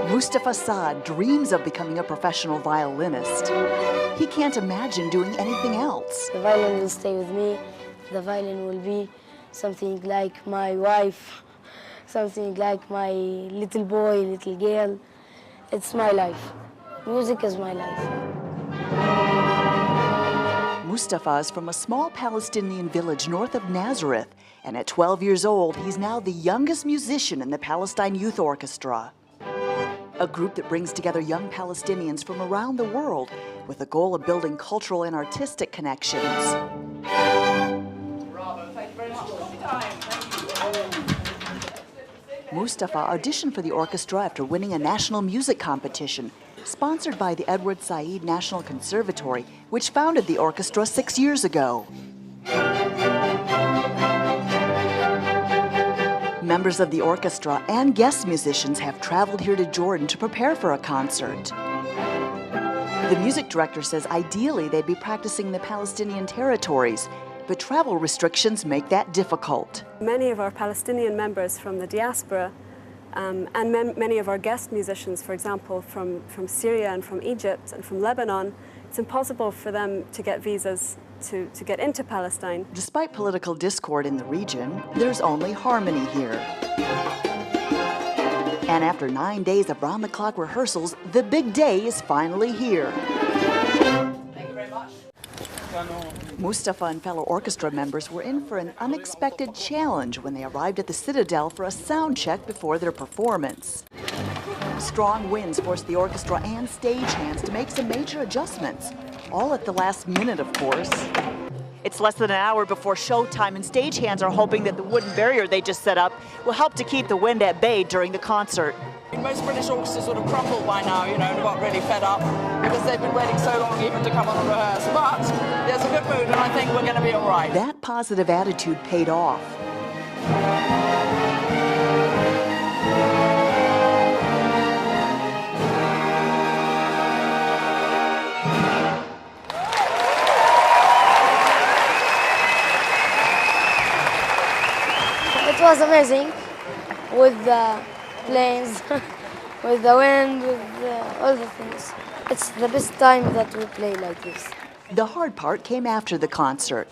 Mustafa Saad dreams of becoming a professional violinist. He can't imagine doing anything else. The violin will stay with me. The violin will be something like my wife, something like my little boy, little girl. It's my life. Music is my life. Mustafa is from a small Palestinian village north of Nazareth, and at 12 years old, he's now the youngest musician in the Palestine Youth Orchestra, a group that brings together young Palestinians from around the world with the goal of building cultural and artistic connections. Bravo, thank you very much for your time. Thank you. Mustafa auditioned for the orchestra after winning a national music competition sponsored by the Edward Said National Conservatory, which founded the orchestra 6 years ago. Members of the orchestra and guest musicians have traveled here to Jordan to prepare for a concert. The music director says ideally they'd be practicing in the Palestinian territories, but travel restrictions make that difficult. Many of our Palestinian members from the diaspora and many of our guest musicians, for example, from Syria and from Egypt and from Lebanon, it's impossible for them to get visas to get into Palestine. Despite political discord in the region, there's only harmony here. And after 9 days of round-the-clock rehearsals, the big day is finally here. Thank you very much. Mustafa and fellow orchestra members were in for an unexpected challenge when they arrived at the Citadel for a sound check before their performance. Strong winds forced the orchestra and stagehands to make some major adjustments, all at the last minute, of course. It's less than an hour before showtime, and stagehands are hoping that the wooden barrier they just set up will help to keep the wind at bay during the concert. Most British orchestras would have crumbled by now, you know, and got really fed up because they've been waiting so long even to come on and rehearse. But there's a good mood, and I think we're going to be all right. That positive attitude paid off. It was amazing with the planes, with the wind, with all the things. It's the best time that we play like this. The hard part came after the concert,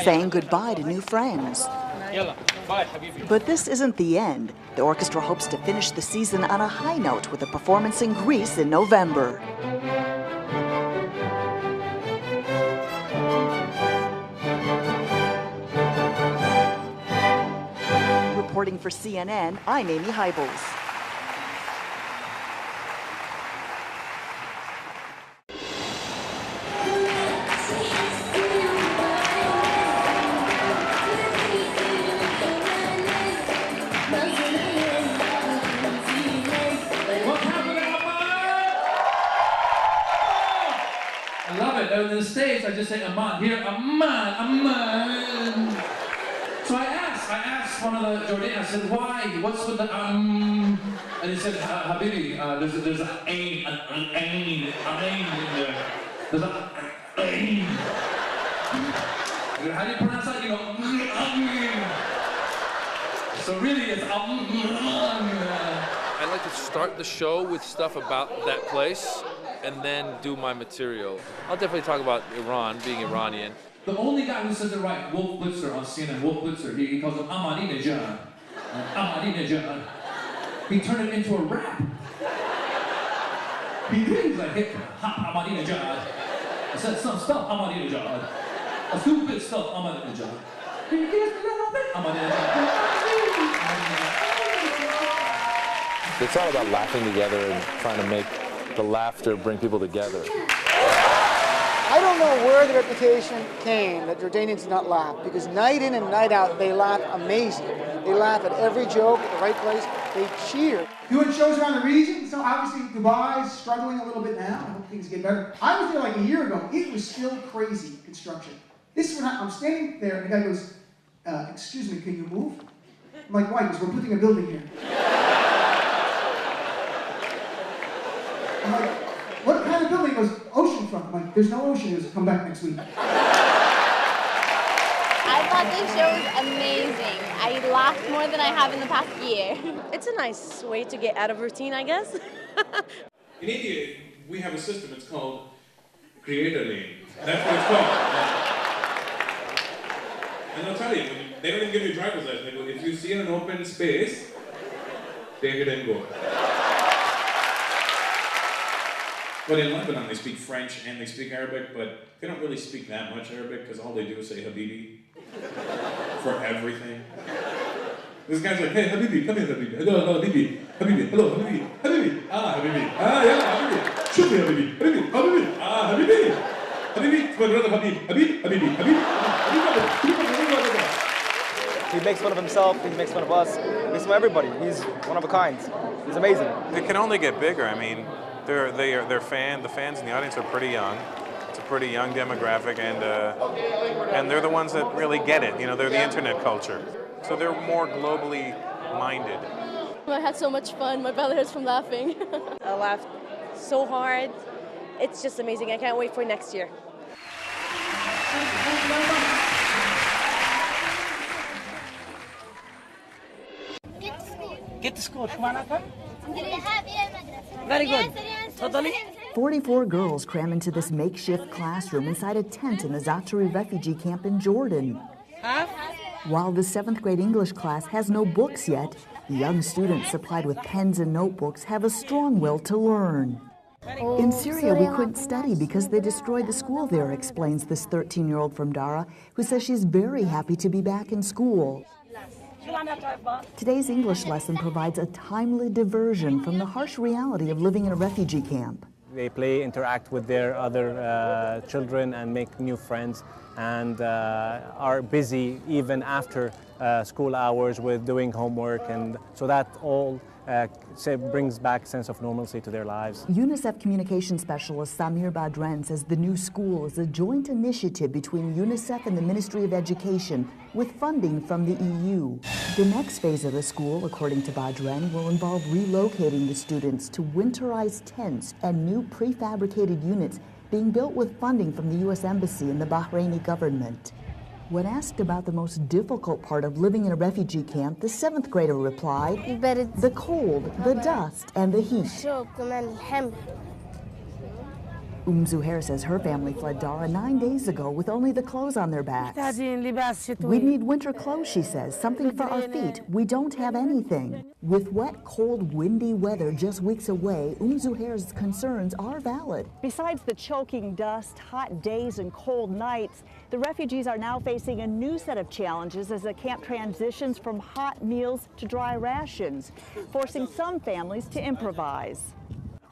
saying goodbye to new friends. But this isn't the end. The orchestra hopes to finish the season on a high note with a performance in Greece in November. Reporting for CNN, I'm Amy Hybels. I love it. In the States, I just say Amman. Here, Amman, Amman. So I asked one of the Jordanians, I said, why? What's with the And he said, Habibi, there's an ain in there. There's an ain. How do you pronounce that? You go, so really it's I like to start the show with stuff about that place and then do my material. I'll definitely talk about Iran, being Iranian. The only guy who says it right, Wolf Blitzer on CNN, Wolf Blitzer, he calls him Ahmadinejad. Ahmadinejad. He turned it into a rap. He was like, hip hop Ahmadinejad. I said some stuff Ahmadinejad. A stupid stuff Ahmadinejad. Can you give us a little bit? Ahmadinejad. It's all about laughing together and trying to make the laughter bring people together. I don't know where the reputation came that Jordanians do not laugh, because night in and night out, they laugh amazing. They laugh at every joke at the right place. They cheer. Doing shows around the region, so obviously Dubai's struggling a little bit now. I hope things get better. I was there like a year ago. It was still crazy construction. This is when I'm standing there, and the guy goes, excuse me, can you move? I'm like, why? Because we're putting a building here. I'm like, what kind of building? He goes, oceanfront. I'm like, there's no ocean. He goes, come back next week. I Broadway show is amazing. I laughed more than I have in the past year. It's a nice way to get out of routine, I guess. In India, we have a system, it's called Creator Lane. That's what it's called. And I'll tell you, they don't even give you a driver's license. They go, if you see an open space, take it and go. But in Lebanon, they speak French and they speak Arabic, but they don't really speak that much Arabic because all they do is say Habibi for everything. This guy's like, hey, Habibi, come here, Habibi. Hello, Habibi. Habibi, hello, Habibi. Habibi. Ah, Habibi. Ah, yeah, Habibi. Shukri, Habibi. Habibi. Habibi. Ah, Habibi. Habibi. It's my brother, Habib. Habib. Habib. Habib. He makes fun of himself, he makes fun of us, he makes fun of everybody. He's one of a kind. He's amazing. It can only get bigger. I mean, the fans in the audience are pretty young. It's a pretty young demographic, and they're the ones that really get it. You know, they're the internet culture. So they're more globally minded. I had so much fun. My belly hurts from laughing. I laughed so hard. It's just amazing. I can't wait for next year. Get to school. Very good. 44 girls cram into this makeshift classroom inside a tent in the Za'atari refugee camp in Jordan. While the 7th grade English class has no books yet, young students supplied with pens and notebooks have a strong will to learn. In Syria, we couldn't study because they destroyed the school there, explains this 13-year-old from Dara, who says she's very happy to be back in school. Today's English lesson provides a timely diversion from the harsh reality of living in a refugee camp. They play, interact with their other children and make new friends, and are busy even after school hours with doing homework, and so that all brings back a sense of normalcy to their lives. UNICEF communication specialist Samir Badran says the new school is a joint initiative between UNICEF and the Ministry of Education with funding from the EU. The next phase of the school, according to Badran, will involve relocating the students to winterized tents and new prefabricated units being built with funding from the U.S. Embassy and the Bahraini government. When asked about the most difficult part of living in a refugee camp, the 7th grader replied, the cold, the dust, and the heat. Zuhair says her family fled Dara 9 days ago with only the clothes on their backs. We need winter clothes, she says, something for our feet. We don't have anything. With wet, cold, windy weather just weeks away, Zuhair's concerns are valid. Besides the choking dust, hot days, and cold nights, the refugees are now facing a new set of challenges as the camp transitions from hot meals to dry rations, forcing some families to improvise.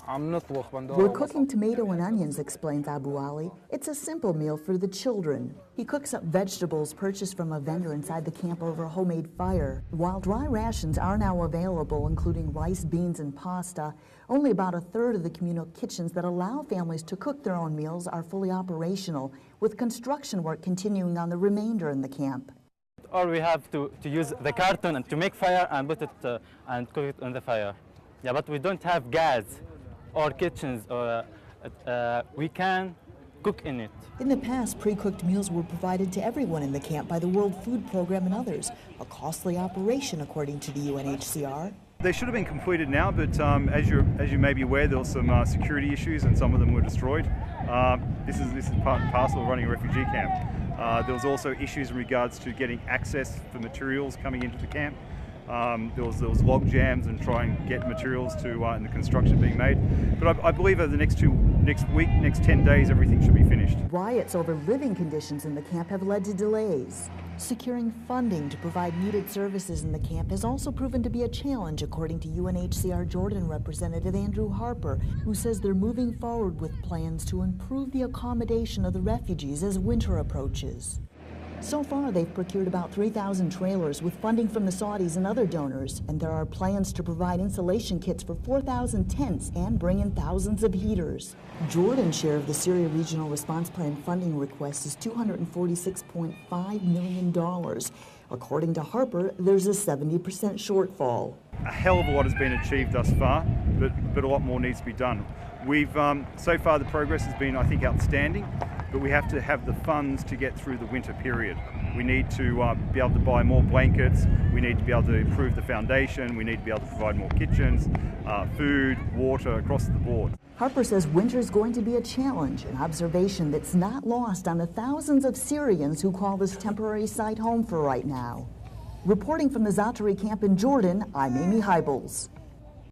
We're cooking tomato and onions, explains Abu Ali. It's a simple meal for the children. He cooks up vegetables purchased from a vendor inside the camp over a homemade fire. While dry rations are now available, including rice, beans, and pasta, only about a third of the communal kitchens that allow families to cook their own meals are fully operational, with construction work continuing on the remainder in the camp. Or we have to use the carton and to make fire and put it and cook it on the fire. Yeah, but we don't have gas or kitchens, or we can cook in it. In the past, pre-cooked meals were provided to everyone in the camp by the World Food Program and others, a costly operation according to the UNHCR. They should have been completed now, but as you may be aware, there were some security issues and some of them were destroyed. This is part and parcel of running a refugee camp. There was also issues in regards to getting access for materials coming into the camp. There was log jams and trying to get materials to and the construction being made. But I believe over the next 10 days, everything should be finished. Riots over living conditions in the camp have led to delays. Securing funding to provide needed services in the camp has also proven to be a challenge, according to UNHCR Jordan representative Andrew Harper, who says they're moving forward with plans to improve the accommodation of the refugees as winter approaches. So far, they've procured about 3,000 trailers with funding from the Saudis and other donors, and there are plans to provide insulation kits for 4,000 tents and bring in thousands of heaters. Jordan's share of the Syria Regional Response Plan funding request is $246.5 million. According to Harper, there's a 70% shortfall. A hell of a lot has been achieved thus far, but a lot more needs to be done. We've so far the progress has been, I think, outstanding, but we have to have the funds to get through the winter period. We need to be able to buy more blankets. We need to be able to improve the foundation. We need to be able to provide more kitchens, food, water, across the board. Harper says winter's going to be a challenge, an observation that's not lost on the thousands of Syrians who call this temporary site home for right now. Reporting from the Za'atari camp in Jordan, I'm Amy Hybels.